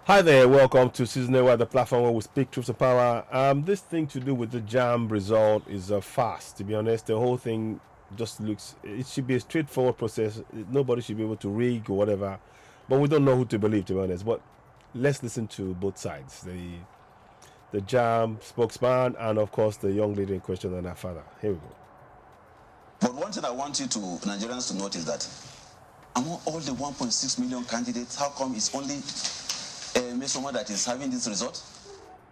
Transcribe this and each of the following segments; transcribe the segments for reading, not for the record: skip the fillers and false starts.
Hi there, welcome to Season A, the platform where we speak truth to power. This thing to do with the Jamb result is fast. To be honest, the whole thing just looks. It should be a straightforward process. Nobody should be able to rig or whatever, but we don't know who to believe. To be honest, but let's listen to both sides: the Jamb spokesman and, of course, the young lady in question and her father. Here we go. But one thing I want you to Nigerians to note is that among all the 1.6 million candidates, how come it's only Mmesoma that is having this result?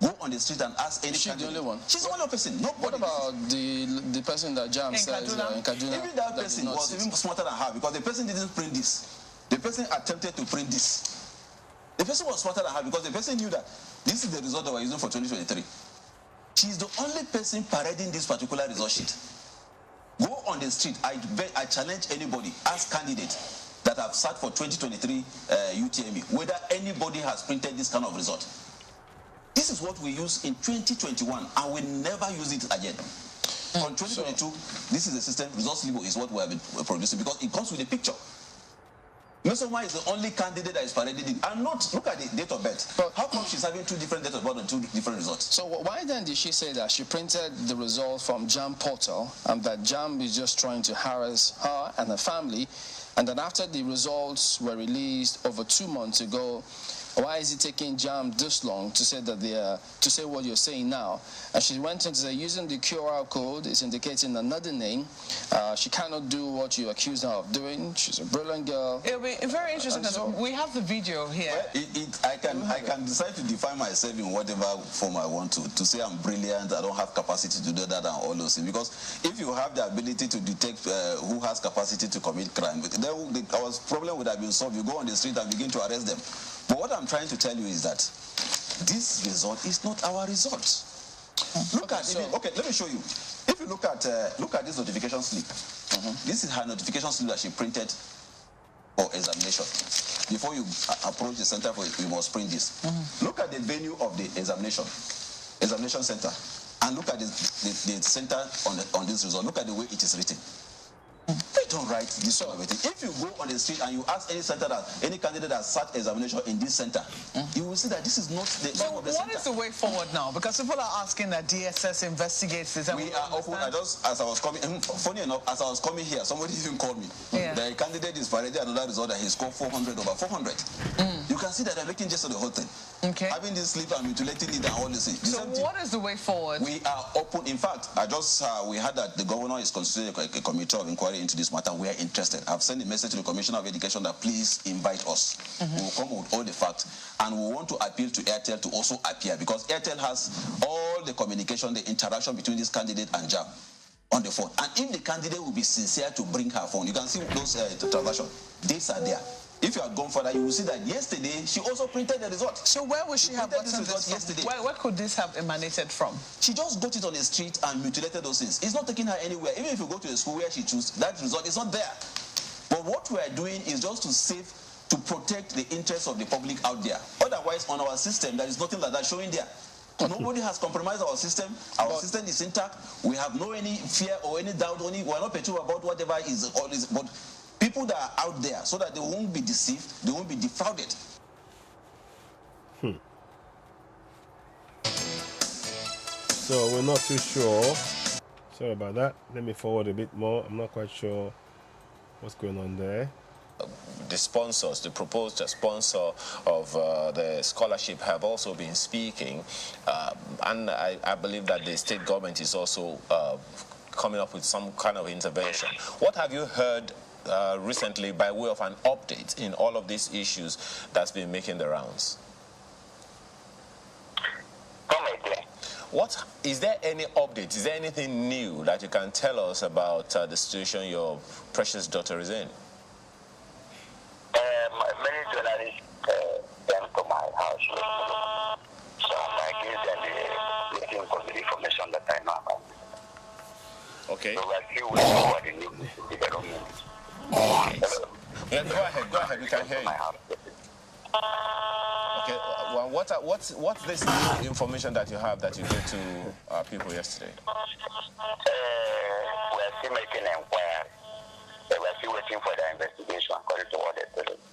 Go on the street and ask any candidate. She's the only one. She's the only person. Nobody. What about the person that Jamb says in Kaduna? Even that person was even smarter than her because the person didn't print this. The person attempted to print this. The person was smarter than her because the person knew that this is the result that we're using for 2023. She's the only person parading this particular result sheet. Go on the street. I challenge anybody, ask candidates that have sat for 2023 UTME, whether anybody has printed this kind of result. This is what we use in 2021, and we never use it again. On 2022, this is the system. Results label is what we have been producing because it comes with a picture. Mmesoma is the only candidate that is paraded in, and not look at the date of birth. But how come she's having two different dates of birth and two different results? So why then did she say that she printed the results from Jamb portal and that Jamb is just trying to harass her and her family, and then after the results were released over 2 months ago, why is it taking Jamb this long to say that to say what you're saying now? And she went into say using the QR code is indicating another name. She cannot do what you accuse her of doing. She's a brilliant girl. It'll be very interesting because we have the video here. Well, I can decide to define myself in whatever form I want to say I'm brilliant. I don't have capacity to do that and all those things. Because if you have the ability to detect who has capacity to commit crime, then our problem would have been solved. You go on the street and begin to arrest them. But what I'm trying to tell you is that this result is not our result. Okay, let me show you. If you look at this notification slip, this is her notification slip that she printed for examination. Before you approach the center for it, you must print this. Look at the venue of the examination center, and look at the center on this result. Look at the way it is written. They don't write this sort of a thing. If you go on the street and you ask any candidate that sat examination in this center, you will see that this is not the So name of the what center. is the way forward now? Because people are asking that DSS investigates this. And We are open. As I was coming, funny enough, as I was coming here, somebody even called me. Yeah. The candidate is paraded another result that he scored 400 over 400. You can see that they're making just the whole thing. Okay. Having this slip and mutilating it and all this thing. So what is the way forward? We are open. In fact, we heard that the governor is considering a committee of inquiry into this matter. We are interested. I've sent a message to the Commissioner of Education that please invite us. We will come with all the facts, and we want to appeal to Airtel to also appear because Airtel has all the communication, the interaction between this candidate and Jamb on the phone. And if the candidate will be sincere to bring her phone, you can see those transactions. Dates are there. If you had gone further, you will see that yesterday she also printed the result. So where would she have gotten this result this from? yesterday? Where could this have emanated from? She just got it on the street and mutilated those things. It's not taking her anywhere. Even if you go to a school where she chose, that result is not there. But what we are doing is just to protect the interests of the public out there. Otherwise, on our system, there is nothing like that showing there. Nobody has compromised our system. Our system is intact. We have no any fear or any doubt. We are not perturbed about whatever is all this. But people that are out there, so that they won't be deceived, they won't be defrauded. So we're not too sure. Sorry about that. Let me forward a bit more. I'm not quite sure what's going on there. The sponsors, the proposed sponsor of the scholarship have also been speaking, and I believe that the state government is also coming up with some kind of intervention. What have you heard recently by way of an update in all of these issues that's been making the rounds? What is there any update? Is there anything new that you can tell us about the situation your precious daughter is in? Many journalists came to my house, so I gave them the looking for the information that I know about. Okay. So we're still waiting for the new development. Yeah, go ahead. We can hear you. Okay. Well, what's this new information that you have that you gave to people yesterday? We're still making inquiries. We're still waiting for the investigation according to what they told us.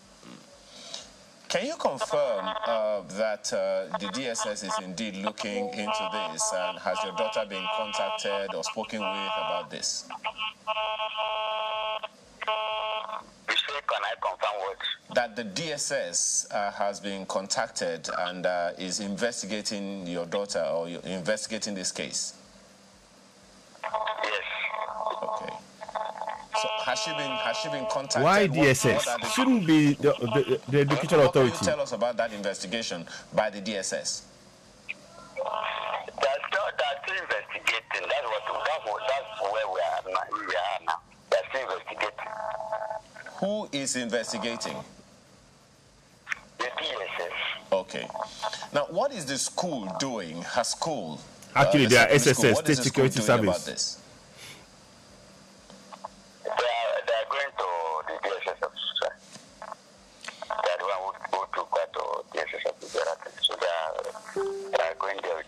Can you confirm that the DSS is indeed looking into this, and has your daughter been contacted or spoken with about this? You say, can I confirm what? That the DSS has been contacted and is investigating your daughter or investigating this case? Yes. Okay. So has she been contacted? Why DSS? Shouldn't be the education What authority. can you tell us about that investigation by the DSS? That's still investigating. That's where we are now. They're still investigating. Who is investigating? The DSS. Okay. Now, what is the school doing? Her school? Actually, the they are secondary school, SSS, what is State the school Security doing about Service. this? They are going to the DSS officer. They are the one who took that to DSS officer. So they are going there with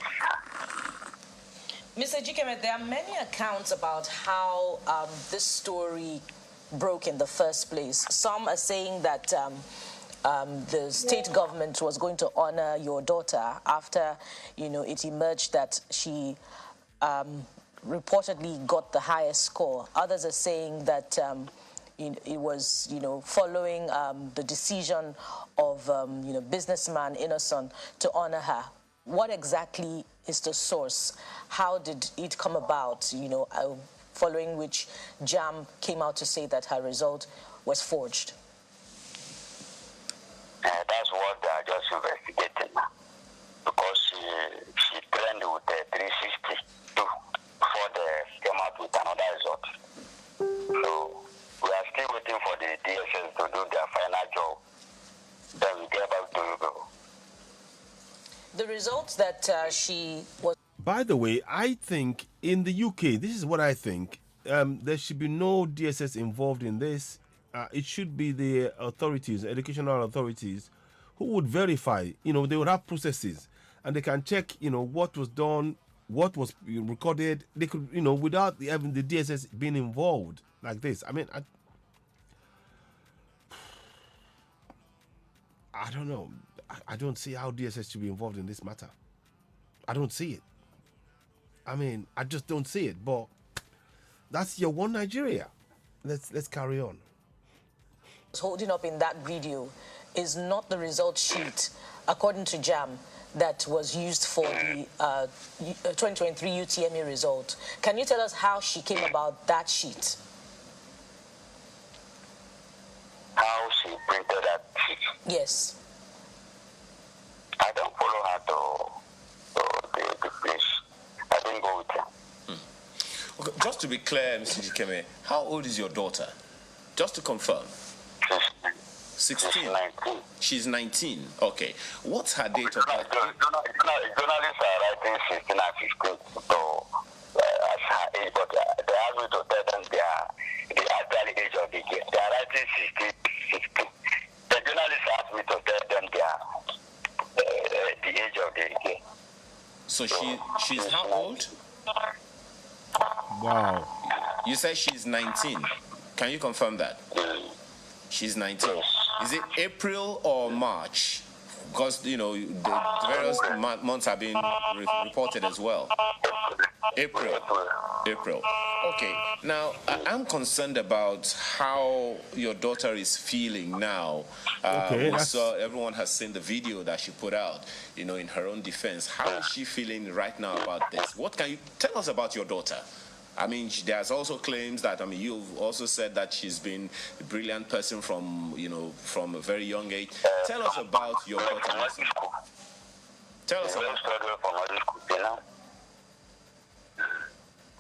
Mr. Ejikeme, there are many accounts about how this story broke in the first place. Some are saying that the state government was going to honor your daughter after, it emerged that she reportedly got the highest score. Others are saying that it was, following the decision of, businessman Innocent to honor her. What exactly is the source? How did it come about, following which Jamb came out to say that her result was forged? That's what they are just investigating now. Because she trained with 362 before they came out with another result. So we are still waiting for the DSS to do their final job. Then we get back to you people. The results that she was... By the way, I think in the UK, this is what I think, there should be no DSS involved in this. It should be the authorities, educational authorities, who would verify, they would have processes and they can check, what was done, what was recorded. They could, without having the DSS being involved like this. I mean, I don't know. I don't see how DSS should be involved in this matter. I don't see it. I mean, I just don't see it. But that's your one Nigeria. Let's carry on. Holding up in that video is not the result sheet, according to Jamb, that was used for the 2023 UTME result. Can you tell us how she came about that sheet? How she printed that sheet? Yes. I don't follow her to the place. I didn't go with her. Okay, just to be clear, Mr. Ejikeme, how old is your daughter? Just to confirm. 16. 19. She's 19. Okay. What's her date of birth? Journalists are writing 16 and 15 so, as her age, but they ask me to tell them the actual age of the kid. They are writing 16. The journalists asked me to tell them the age of the kid. So she's how old? Wow. You say she's 19. Can you confirm that? She's 19. Is it April or March? Because, the various months have been reported as well. April. Okay. Now, I'm concerned about how your daughter is feeling now. Okay. Everyone has seen the video that she put out, in her own defense. How is she feeling right now about this? What can you tell us about your daughter? I mean, there's also claims that, you've also said that she's been a brilliant person from a very young age. Tell us about your daughter. Tell us about her.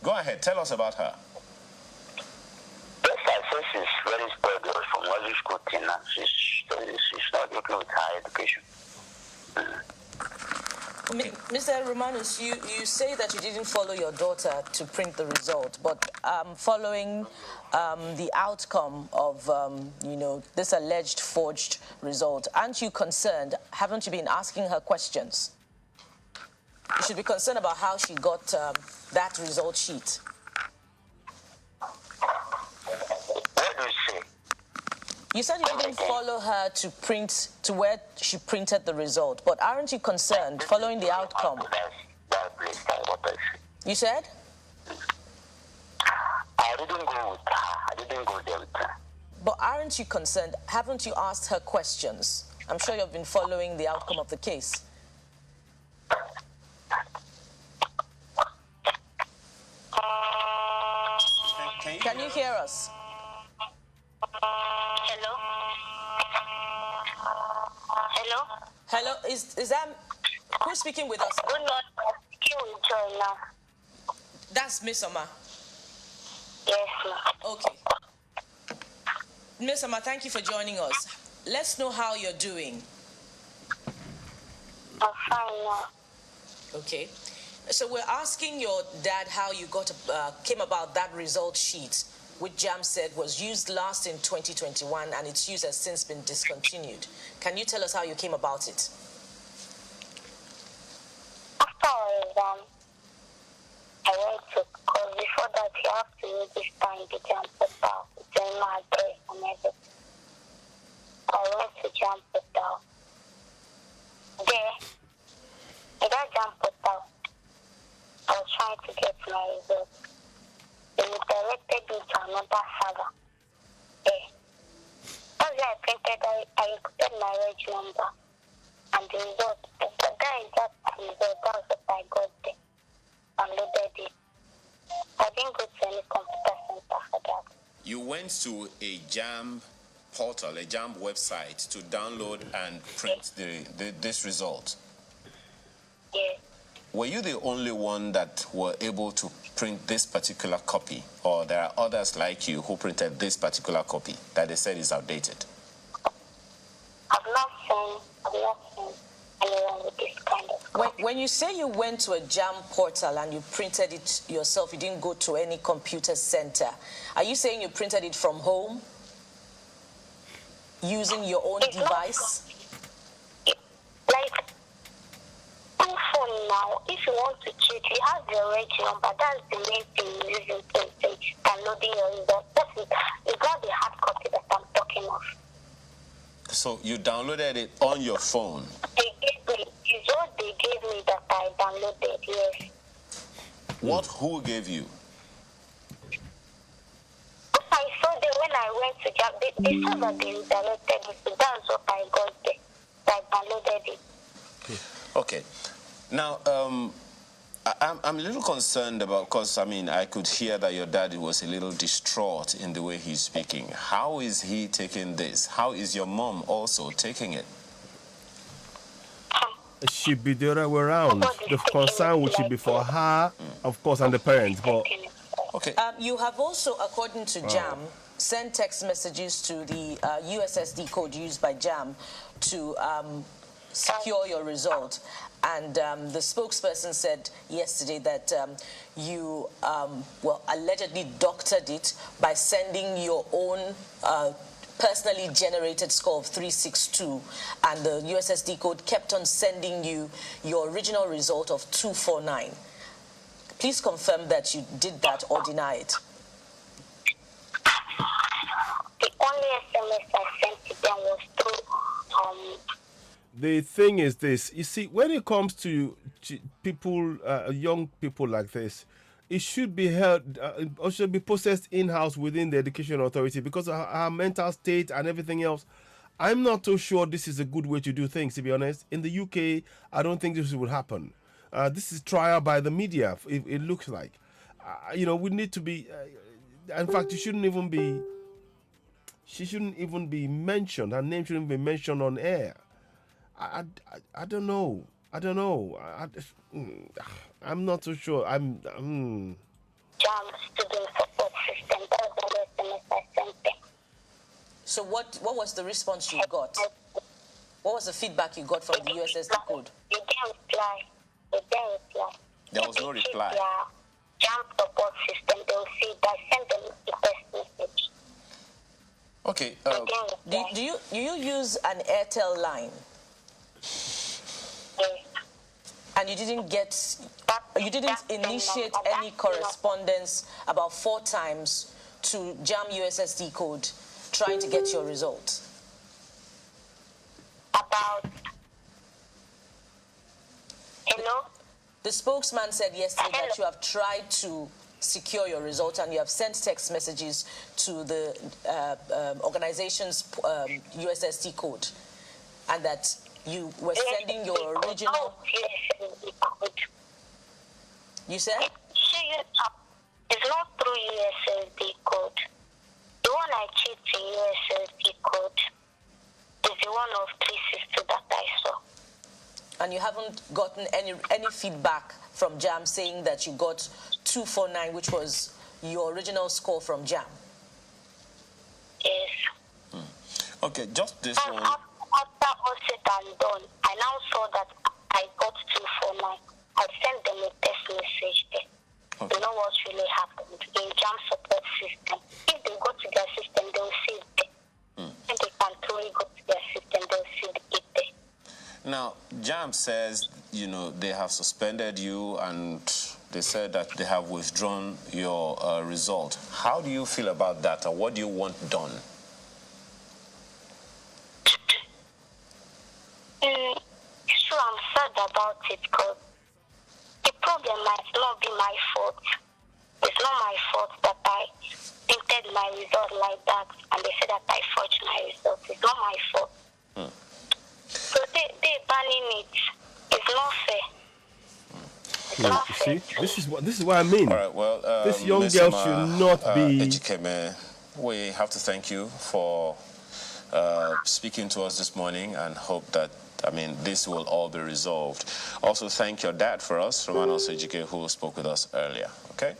Go ahead, tell us about her. Yes, I say she's very studious from Moses school till now. She's not looking with higher education. Mr. Romanus, you say that you didn't follow your daughter to print the result, but following the outcome of, this alleged forged result, aren't you concerned? Haven't you been asking her questions? You should be concerned about how she got that result sheet. What do you say? You said you didn't follow her to where she printed the result, but aren't you concerned following the outcome? You said? I didn't go with her. I didn't go there with her. But aren't you concerned? Haven't you asked her questions? I'm sure you've been following the outcome of the case. Can you hear us? Hello? Hello? Hello, is that who's speaking with us? Good Lord, you join now. That's Mmesoma. Yes, ma'am. Okay. Mmesoma, thank you for joining us. Let's know how you're doing. I'm fine now. Okay. So we're asking your dad how you came about that result sheet, which Jamb said was used last in 2021 and its use has since been discontinued. Can you tell us how you came about it? After our exam, I went to, because before that you have to register in the Jamb portal, then my address and everything. I went to Jamb portal. There, in that Jamb portal, I was trying to get my results. They directed me to another server. There. Once I printed, I inputted my reg number and the result. That is that result. That's what I got there. Downloaded it. I didn't go to any computer center for that. You went to a Jamb portal, a Jamb website to download and print this result. Yeah. Were you the only one that were able to print this particular copy, or there are others like you who printed this particular copy that they said is outdated? I've not seen anyone with this kind of. When you say you went to a Jamb portal and you printed it yourself, you didn't go to any computer center, are you saying you printed it from home using your own device? Like, on phone now, if you want to cheat, you have your reg number. That's the main thing you're using to downloading your result. It's not the hard copy that I'm talking of. So you downloaded it on your phone? It's what they gave me that I downloaded, yes. Who gave you? I saw them when I went to Jamb. They said that they redirected me, so that's what I got there. I downloaded it. Okay. Now, I'm a little concerned about, because, I mean, I could hear that your dad was a little distraught in the way he's speaking. How is he taking this? How is your mom also taking it? It should be the other way around. The concern should be for her, of course, and the parents. But okay. You have also, according to Jamb, sent text messages to the USSD code used by Jamb to secure your result. And the spokesperson said yesterday that you, allegedly doctored it by sending your own personally generated score of 362, and the USSD code kept on sending you your original result of 249. Please confirm that you did that or deny it. The only SMS I sent to them was through the thing is this, you see, when it comes to people, young people like this, it should be held or should be processed in-house within the education authority, because of our mental state and everything else. I'm not too sure this is a good way to do things, to be honest. In the UK, I don't think this would happen. This is trial by the media, it looks like. We need to be, in fact, she shouldn't even be mentioned. Her name shouldn't be mentioned on air. I don't know. I'm not too sure. Jamb student support system. That's the SMS I sent them. So what was the response you got? What was the feedback you got from the USSD code? They didn't reply. There was no reply. Jamb support system. They'll see that. Send them the text message. Okay. Do you use an Airtel line? Yes. And you didn't initiate any correspondence about 4 times to Jamb USSD code trying to get your result? About... Hello? The spokesman said yesterday that you have tried to secure your result and you have sent text messages to the organization's USSD code, and that you were sending your original... You said? It's not through USSD code. The one I checked the USSD code is the one of 360 that I saw. And you haven't gotten any feedback from Jamb saying that you got 249, which was your original score from Jamb? Yes. Okay, just this one. After all said and done, I now saw that I got 249. I sent them a text message there. Okay. You know what's really happened in Jamb support system. If they go to their system, they'll see it there. If they can truly go to their system, they'll see it there. Now, Jamb says, they have suspended you, and they said that they have withdrawn your result. How do you feel about that, or what do you want done? It's true, I'm sad about it, because the problem might not be my fault. It's not my fault that I printed my result like that, and they said that I forged my result. It's not my fault. So they banning it. It's not fair. It's not fair. See, this is what I mean. All right, well, this young girl should not be... Ejikeme, we have to thank you for speaking to us this morning, and hope that, this will all be resolved. Also, thank your dad for us, from Mmesoma Ejikeme, who spoke with us earlier, okay?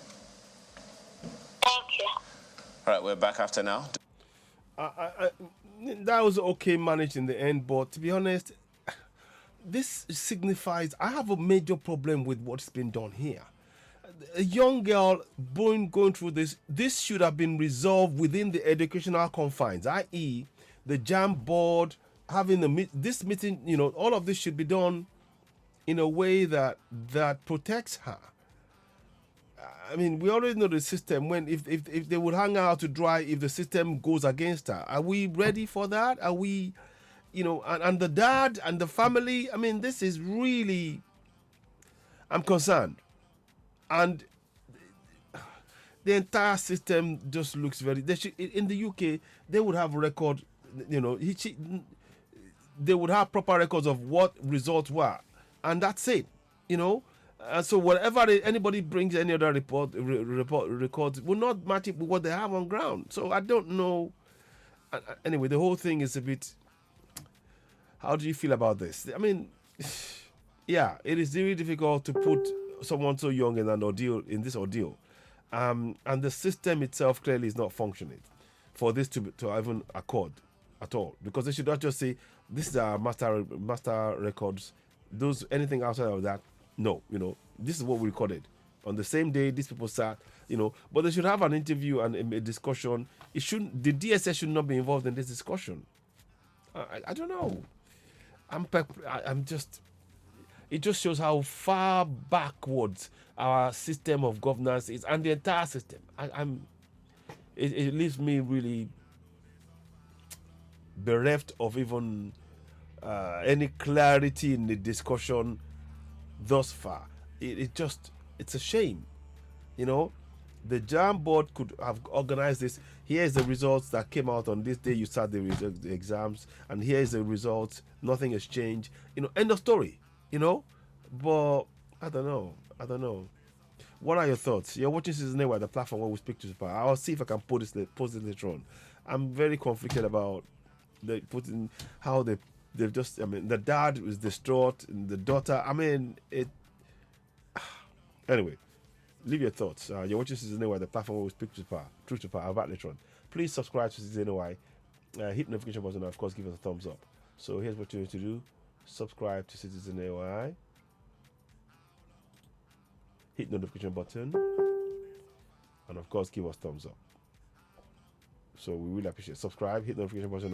Thank you. All right, we're back after now. That was okay managed in the end, but to be honest, this signifies I have a major problem with what's been done here. A young girl going through this should have been resolved within the educational confines, i.e. the Jamb board having this meeting, all of this should be done in a way that protects her. We already know the system. If they would hang out to dry if the system goes against her. Are we ready for that? Are we, and the dad and the family? This is really, I'm concerned. And the entire system just looks very... in the UK, they would have record, they would have proper records of what results were. And that's it, And so whatever anybody brings, any other records will not match it with what they have on ground. So I don't know. Anyway, the whole thing is a bit... How do you feel about this? Yeah, it is really difficult to put someone so young in this ordeal. And the system itself clearly is not functioning for this to even accord at all. Because they should not just say, this is our master records. Anything outside of that, no, this is what we recorded. On the same day, these people sat, but they should have an interview and a discussion. The DSS should not be involved in this discussion. I don't know. It just shows how far backwards our system of governance is, and the entire system. It leaves me really bereft of even any clarity in the discussion thus far. It's a shame, The Jamb board could have organized this. Here's the results that came out on this day. You start the exams, and here's the results. Nothing has changed. End of story. But I don't know. What are your thoughts? You're watching Season A, the platform where we speak to the power. I'll see if I can post this later on. I'm very conflicted about how they've just. The dad was distraught, and the daughter. Anyway, leave your thoughts. You're watching Season A, the platform where we speak to the power. Truth to power. I'll back later on. Please subscribe to Season A. Hit the notification button and of course give us a thumbs up. So here's what you need to do. Subscribe to Citizen AY. Hit the notification button. And of course give us thumbs up. So we really appreciate it. Subscribe, hit the notification button,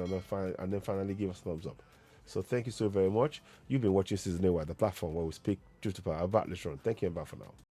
and then finally give us thumbs up. So thank you so very much. You've been watching Citizen AY, the platform where we speak truth to power. I'll back later on. Thank you and bye for now.